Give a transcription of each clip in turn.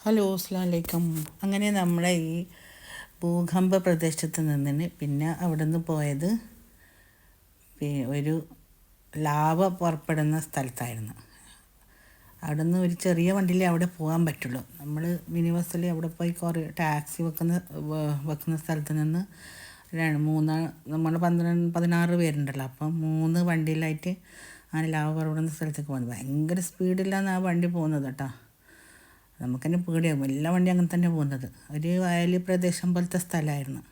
Hello അസ്സലാമു അലൈക്കും. അങ്ങനെ നമ്മളെ ഈ ഭൂകമ്പ പ്രദേശത്ത് നിന്നിന് പിന്നെ അവിടെ നിന്ന് പോയത് ഒരു ലാവ പുറപ്പെടുന്ന സ്ഥലത്തായിരുന്നു. അവിടെ നിന്ന് ഒരു ചെറിയ വണ്ടിയിൽ അവിടെ പോകാൻ പറ്റുള്ളൂ. നമ്മൾ മിനി ബസ്സിൽ അവിടെ പോയി കുറേ ടാക്സി വെക്കുന്ന സ്ഥലത്ത് നിന്ന് നമ്മൾ 16 പേരുണ്ടല്ലോ. അപ്പം 3 വണ്ടിയിലായിട്ട് ആ ലാവ പുറപ്പെടുന്ന സ്ഥലത്തേക്ക് പോകുന്നത്. ഭയങ്കര സ്പീഡിലാണ് ആ വണ്ടി പോകുന്നത് കേട്ടോ. നമുക്ക് തന്നെ പേടിയാകും. എല്ലാ വണ്ടി അങ്ങനെ തന്നെ പോകുന്നത്. ഒരു വയൽ പ്രദേശം പോലത്തെ സ്ഥലമായിരുന്നു.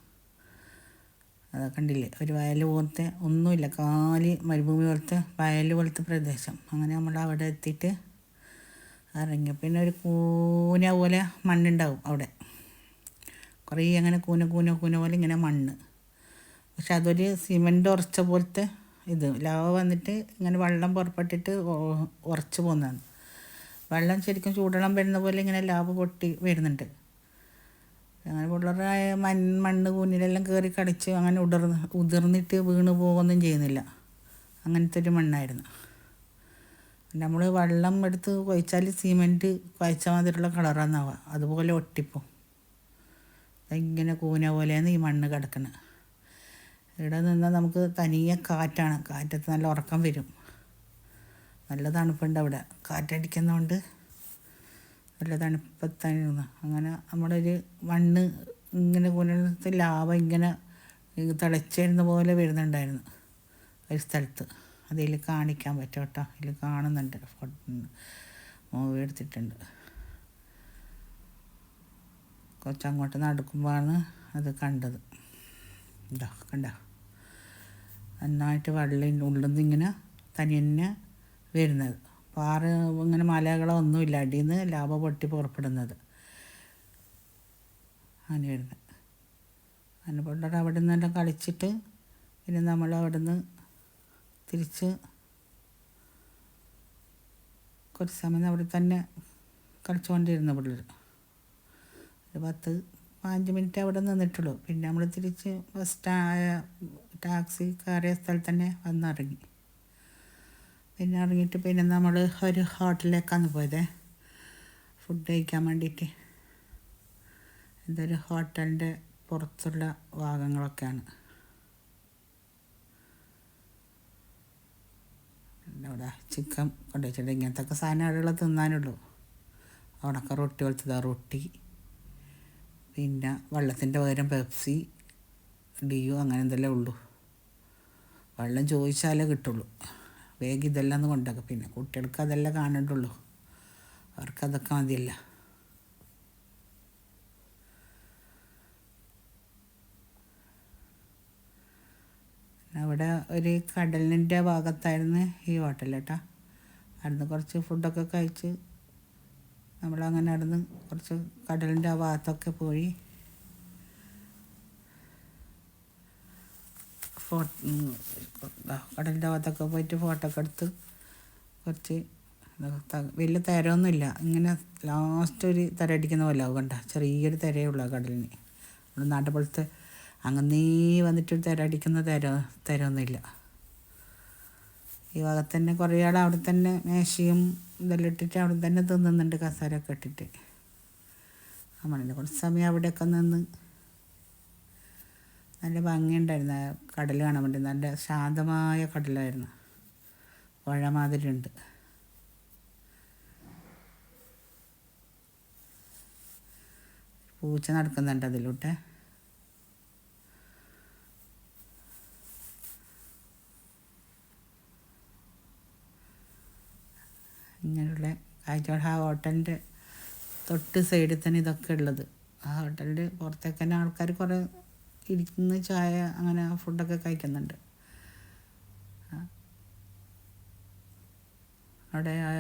അത് കണ്ടില്ലേ, ഒരു വയൽ പോലത്തെ ഒന്നുമില്ല, മരുഭൂമി പോലത്തെ വയൽ പോലത്തെ പ്രദേശം. അങ്ങനെ നമ്മൾ അവിടെ എത്തിയിട്ട് ഇറങ്ങി. പിന്നെ ഒരു കൂന പോലെ മണ്ണുണ്ടാവും അവിടെ, കുറേ അങ്ങനെ കൂന പോലെ ഇങ്ങനെ മണ്ണ്. പക്ഷെ അതൊരു സിമൻറ്റ് ഉറച്ച പോലത്തെ ലാവ വന്നിട്ട് ഇങ്ങനെ വെള്ളം പുറപ്പെട്ടിട്ട് ഉറച്ച് പോകുന്നതാണ്. വെള്ളം ശരിക്കും ചൂടുവെള്ളം വരുന്ന പോലെ ഇങ്ങനെ ലാവ പൊട്ടി വരുന്നുണ്ട്. അങ്ങനെ പിള്ളേരായ മണ്ണ് കൂനിലെല്ലാം കയറി കടിച്ച് അങ്ങനെ ഉതിർന്നിട്ട് വീണ് പോകുകയൊന്നും ചെയ്യുന്നില്ല. അങ്ങനത്തെ ഒരു മണ്ണായിരുന്നു. നമ്മൾ വെള്ളം എടുത്ത് കുഴച്ചാൽ സിമെൻറ്റ് കുഴച്ച മാതിരിയുള്ള കളറാന്നാവുക, അതുപോലെ ഒട്ടിപ്പോൾ ഇങ്ങനെ കൂന പോലെയാണ് ഈ മണ്ണ് കിടക്കുന്നത്. ഇവിടെ നിന്നാൽ നമുക്ക് തനിയെ കാറ്റത്ത് നല്ല ഉറക്കം വരും. നല്ല തണുപ്പുണ്ട് അവിടെ, കാറ്റടിക്കുന്നതുകൊണ്ട് നല്ല തണുപ്പത്തായിരുന്നു. അങ്ങനെ നമ്മുടെ ഒരു മണ്ണ് ഇങ്ങനെ കൂനത്ത് ലാവ ഇങ്ങനെ തിളച്ചിരുന്ന പോലെ വരുന്നുണ്ടായിരുന്നു ഒരു സ്ഥലത്ത്. അതിൽ കാണിക്കാൻ പറ്റും കേട്ടോ, അതിൽ കാണുന്നുണ്ട്, മൂവി എടുത്തിട്ടുണ്ട്. കുറച്ചങ്ങോട്ട് നടക്കുമ്പോഴാണ് അത് കണ്ടത്. കണ്ട നന്നായിട്ട് വെള്ളം ഉള്ളിൽ നിന്ന് ഇങ്ങനെ തനിയെ വരുന്നത്. ഇങ്ങനെ മലകളോ ഒന്നുമില്ല, അടിയിൽ നിന്ന് ലാവ പൊട്ടി പുറപ്പെടുന്നത്. അങ്ങനെ വരുന്നത്. അങ്ങനെ പിള്ളേർ അവിടെ നിന്നെല്ലാം കളിച്ചിട്ട് പിന്നെ നമ്മൾ അവിടെ നിന്ന് തിരിച്ച് കുറച്ച് സമയം അവിടെ തന്നെ കളിച്ചുകൊണ്ടിരുന്നു പിള്ളേർ. ഒരു 10-15 മിനിറ്റ് അവിടെ നിന്നിട്ടുള്ളൂ. പിന്നെ നമ്മൾ തിരിച്ച് ടാക്സി കയറിയ സ്ഥലത്ത് തന്നെ വന്നിറങ്ങി. പിന്നെ ഇറങ്ങിയിട്ട് പിന്നെ നമ്മൾ ഒരു ഹോട്ടലിലേക്കാണ് പോയത്, ഫുഡ് കഴിക്കാൻ വേണ്ടിയിട്ട്. ഇതൊരു ഹോട്ടലിൻ്റെ പുറത്തുള്ള ഭാഗങ്ങളൊക്കെയാണ്. അവിടെ ചിക്കൻ കൊണ്ടുവച്ചിട്ട് ഇങ്ങനത്തെ സാധനം അവിടെയുള്ള തിന്നാനുള്ളൂ. ഉണക്ക റൊട്ടി പോലത്തെ റൊട്ടി, പിന്നെ വെള്ളത്തിൻ്റെ പകരം പെപ്സി, ഡിയോ, അങ്ങനെ എന്തെല്ലാം ഉള്ളൂ. വെള്ളം ചോദിച്ചാലേ കിട്ടുള്ളൂ. വേഗം ഇതെല്ലാം ഒന്ന് കൊണ്ടാക്കുക. പിന്നെ കുട്ടികൾക്ക് അതെല്ലാം കാണണ്ടുള്ളൂ, അവർക്കതൊക്കെ മതിയല്ല. അവിടെ ഒരു കടലിൻ്റെ ഭാഗത്തായിരുന്നു ഈ ഹോട്ടൽ കേട്ടോ. അവിടുന്ന് കുറച്ച് ഫുഡൊക്കെ കഴിച്ച് നമ്മളങ്ങനെ അവിടുന്ന് കുറച്ച് കടലിൻ്റെ ആ ഭാഗത്തൊക്കെ പോയി കടലിൻ്റെ ഭാഗത്തൊക്കെ പോയിട്ട് ഫോട്ടോ ഒക്കെ എടുത്ത് കുറച്ച് വലിയ തിരമൊന്നുമില്ല, ഇങ്ങനെ ലാസ്റ്റ് ഒരു തിര അടിക്കുന്ന പോലെ ആവും. കണ്ട ചെറിയൊരു തിരയുള്ളൂ കടലിന്. നമ്മുടെ നാട്ടിൽ പോലത്തെ അങ്ങനെ വന്നിട്ടൊരു തിര അടിക്കുന്ന തിരമൊന്നുമില്ല. ഈ ഭാഗത്ത് തന്നെ കുറേ ആൾ അവിടെ തന്നെ മേശയും ഇതെല്ലാം ഇട്ടിട്ട് അവിടെ തന്നെ തിന്നുന്നുണ്ട്, കസേരയൊക്കെ ഇട്ടിട്ട്. നമ്മളിൻ്റെ കുറച്ച് സമയം അവിടെയൊക്കെ നിന്ന് നല്ല ഭംഗിയുണ്ടായിരുന്നു. കടൽ കാണാൻ വേണ്ടി നല്ല ശാന്തമായ കടലായിരുന്നു, പുഴ മാതിരി ഉണ്ട്. പൂച്ച നടക്കുന്നുണ്ട് അതിലൂടെ. ഇങ്ങനെയുള്ള കാഴ്ചകൾ. ആ ഹോട്ടലിൻ്റെ തൊട്ട് സൈഡിൽ തന്നെ ഇതൊക്കെ ഉള്ളത്. ആ ഹോട്ടലിൻ്റെ പുറത്തേക്ക് തന്നെ ആൾക്കാർ കുറേ ഇരിക്കുന്ന ചായ അങ്ങനെ ഫുഡൊക്കെ കഴിക്കുന്നുണ്ട്. അവിടെ ആ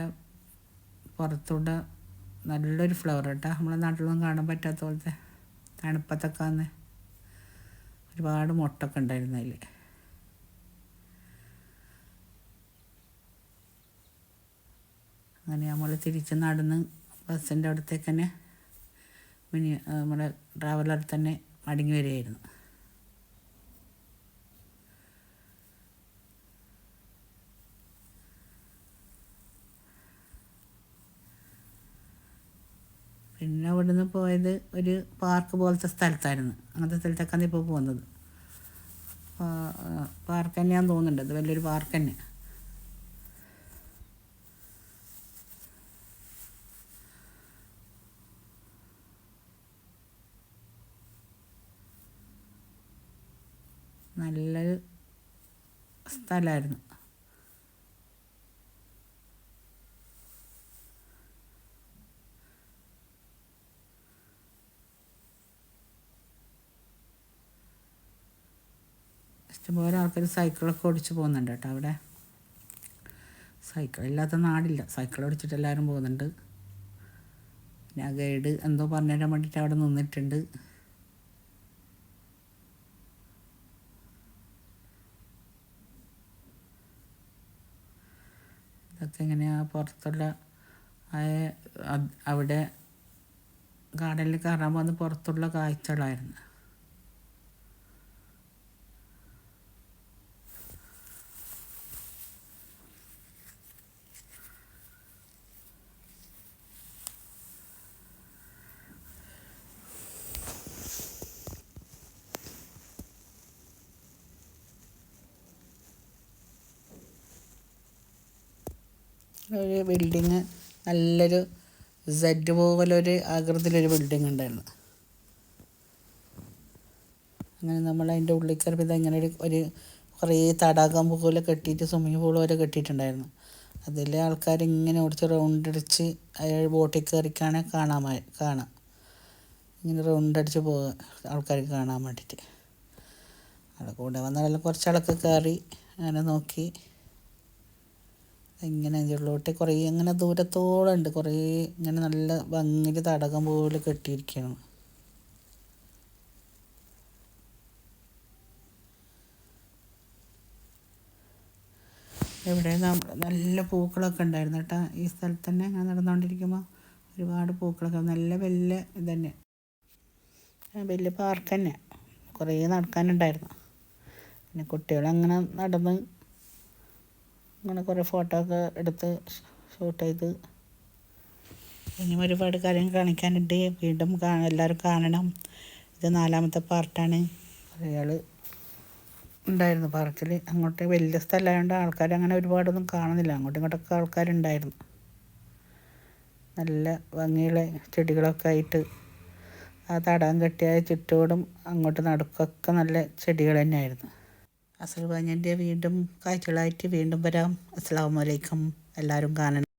പുറത്തൂടെ നല്ലൊരു ഫ്ലവർ കേട്ടോ, നമ്മളെ നാട്ടിലൊന്നും കാണാൻ പറ്റാത്ത പോലത്തെ തണുപ്പത്തൊക്കെ വന്ന് ഒരുപാട് മുട്ടൊക്കെ ഉണ്ടായിരുന്നു അതിൽ. അങ്ങനെ നമ്മൾ തിരിച്ച് നടന്ന് ബസ്സിൻ്റെ അടുത്തേക്ക് തന്നെ നമ്മുടെ ട്രാവലർ തന്നെ മടങ്ങി വരികയായിരുന്നു. പിന്നെ അവിടുന്ന് പോയത് ഒരു പാർക്ക് പോലത്തെ സ്ഥലത്തായിരുന്നു. അങ്ങനത്തെ സ്ഥലത്തേക്കാണ് ഇപ്പോൾ പോകുന്നത്. പാർക്ക് തന്നെയാണെന്ന് തോന്നുന്നുണ്ട്, അത് വലിയൊരു പാർക്ക് തന്നെ. നല്ലൊരു സ്ഥലമായിരുന്നു. ഇഷ്ടംപോലെ ആൾക്കാർ സൈക്കിളൊക്കെ ഓടിച്ച് പോകുന്നുണ്ട് കേട്ടോ അവിടെ. സൈക്കിളില്ലാത്ത നാടില്ല, സൈക്കിൾ ഓടിച്ചിട്ട് എല്ലാവരും പോകുന്നുണ്ട്. പിന്നെ ആ ഗൈഡ് എന്തോ പറഞ്ഞു തരാൻ വേണ്ടിയിട്ട് അവിടെ നിന്നിട്ടുണ്ട്. ഇതൊക്കെ എങ്ങനെയാണ് പുറത്തുള്ള അവിടെ ഗാർഡനിൽ കയറാൻ പോകുന്ന പുറത്തുള്ള കാഴ്ചകളായിരുന്നു. ഒരു ബിൽഡിങ്, നല്ലൊരു സെഡ് പോലൊരു ആകൃതിയിലൊരു ബിൽഡിങ് ഉണ്ടായിരുന്നു. അങ്ങനെ നമ്മൾ അതിൻ്റെ ഉള്ളിൽ കയറിയപ്പോൾ ഇങ്ങനെ ഒരു കുറേ തടാകം പോലെ കെട്ടിയിട്ട് സ്വിമ്മിങ് പൂൾ വരെ കെട്ടിയിട്ടുണ്ടായിരുന്നു. അതിൽ ആൾക്കാർ ഇങ്ങനെ ഓടിച്ച് റൗണ്ട് അടിച്ച് ബോട്ടിൽ കയറിക്കാണ് കാണാം. ഇങ്ങനെ റൗണ്ട് അടിച്ച് പോവുക ആൾക്കാർക്ക് കാണാൻ വേണ്ടിയിട്ട്. അവിടെ കൂടെ വന്നാലും കുറച്ചാളൊക്കെ കയറി അങ്ങനെ നോക്കി. ഇങ്ങനെ ഉള്ളോട്ട് കുറേ അങ്ങനെ ദൂരത്തോളം ഉണ്ട്, കുറേ ഇങ്ങനെ നല്ല ഭംഗിയിൽ തടാകം പോലെ കെട്ടിയിരിക്കുകയാണ്. ഇവിടെ നല്ല പൂക്കളൊക്കെ ഉണ്ടായിരുന്നു കേട്ടോ ഈ സ്ഥലത്ത് തന്നെ. അങ്ങനെ നടന്നുകൊണ്ടിരിക്കുമ്പോൾ ഒരുപാട് പൂക്കളൊക്കെ, നല്ല വലിയ ഇതന്നെ, വലിയ പാർക്ക് തന്നെ. കുറേ നടക്കാനുണ്ടായിരുന്നു. പിന്നെ കുട്ടികളങ്ങനെ നടന്ന് അങ്ങനെ കുറേ ഫോട്ടോ ഒക്കെ എടുത്ത് ഷൂട്ട് ചെയ്ത്. ഇനിയും ഒരുപാട് കാര്യങ്ങൾ കാണിക്കാനുണ്ട്. വീണ്ടും എല്ലാവരും കാണണം. ഇത് 4ാമത്തെ പാർട്ടാണ്. അയാൾ ഉണ്ടായിരുന്നു പാർക്കിൽ. അങ്ങോട്ട് വലിയ സ്ഥലമായതുകൊണ്ട് ആൾക്കാർ അങ്ങനെ ഒരുപാടൊന്നും കാണുന്നില്ല. അങ്ങോട്ടും ഇങ്ങോട്ടൊക്കെ ആൾക്കാരുണ്ടായിരുന്നു. നല്ല ഭംഗിയുള്ള ചെടികളൊക്കെ ആയിട്ട് ആ തടാകം കെട്ടിയ ചുറ്റോടും അങ്ങോട്ട് നടുക്കൊക്കെ നല്ല ചെടികൾ തന്നെയായിരുന്നു. അസർബൈജാൻ്റെ വീണ്ടും കാഴ്ചകളായിട്ട് വീണ്ടും വരാം. അസ്സലാമു അലൈക്കും. എല്ലാവരും കാണണം.